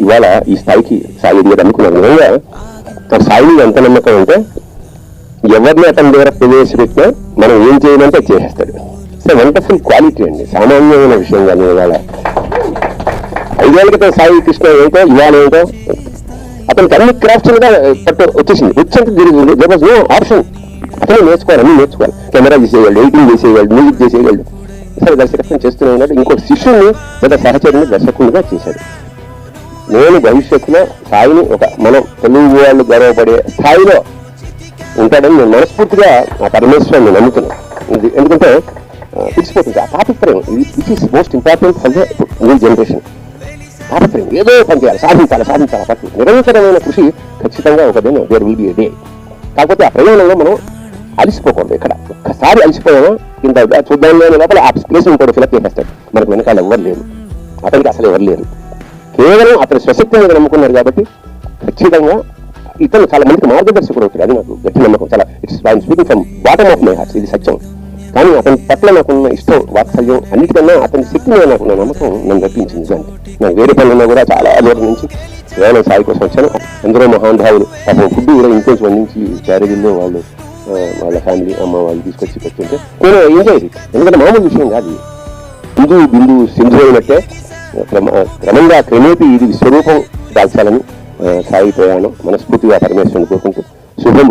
ఇవాళ ఈ స్థాయికి సాయి ఎదిగాడు అనుకున్నాను. నిజంగా సాయి ఎంత నమ్మకం అంటే ఎవరిని అతని దగ్గర ప్రవేశపెట్టినా మనం ఏం చేయాలంటే చేసేస్తాడు. సో వండర్ఫుల్ క్వాలిటీ అండి, సామాన్యమైన విషయం కానీ. ఇవాళ 5 ఏళ్ల క్రితం సాయి కృష్ణ ఏంటో ఇవాళ ఏంటో అతనికి అన్ని క్రాఫ్ట్స్ కూడా పట్టు వచ్చేసింది, వచ్చేంత జరిగింది. There was no option. అతను నేర్చుకోవాలి, అన్ని నేర్చుకోవాలి. కెమెరా చేసేవాళ్ళు, ఎడిటింగ్ చేసేవాళ్ళు, మ్యూజిక్ చేసేవాళ్ళు, సరే దర్శకత్వం చేస్తూనే ఉన్నాడు. ఇంకో శిష్యుని లేదా సహచరుని దర్శకునిగా చేశాడు. నేను భవిష్యత్తులో సాయిని ఒక మనం తెలుగు వాళ్ళు గర్వపడే స్థాయిలో ఉంటాడని నేను మనస్ఫూర్తిగా ఆ పరమేశ్వరాన్ని నమ్ముతున్నాను. ఎందుకంటే తెలిసిపోతుంది ఆ తాపత్రయం, which is most important for the new generation. తాపత్రయం ఏదో పని చేయాలి, సాధించాలి పట్టు నిరంతరమైన కృషి ఖచ్చితంగా ఒక దిన there will be a day. కాకపోతే ఆ ప్రయాణంలో మనం అలసిపోకూడదు. ఇక్కడ ఒక్కసారి అలసిపోయామా ఇంత చూద్దాం లేని లోపల ఆ ప్లేస్ ఇంకోటి ఫిలప్ చేసేస్తాడు. మనకు వెనకాల ఎవరు లేరు, అతనికి అసలు ఎవరు లేరు. కేవలం అతని స్వశక్తి మీద నమ్ముకున్నారు కాబట్టి ఖచ్చితంగా ఇతను చాలా మందికి మార్గదర్శకుడు అవుతాడు. అది నాకు గట్టి నమ్మకం. చాలా it's I'm speaking from bottom of my heart, ఇది సత్యం. కానీ అతని పట్ల నాకున్న ఇష్టం, వాత్సల్యం అన్నిటికన్నా అతని శక్తి మీద నాకున్న నమ్మకం నన్ను రప్పించింది. నిజానికి నాకు వేరే పనులున్నా కూడా చాలా దూరం నుంచి కేవలం సాయి కోసం వచ్చాను. ఎందరో మహానుభావులు పాపం ఫుడ్ కూడా ఇంకొంచెం అందించి క్యారేజీల్లో వాళ్ళు వాళ్ళ ఫ్యామిలీ అమ్మ వాళ్ళు తీసుకొచ్చి పెడుతుంటే నేను ఎంజాయ్ చేసి, ఎందుకంటే మామూలు విషయం కాదు. హిందూ బిందు సింధు అయినట్టే క్రమంగా క్రమేపీ ఇది విశ్వరూపం దాల్చాలని సాయి ప్రయాణం మనస్ఫూర్తిగా పరమేశ్వరుని కోరుకుంటూ శుభం.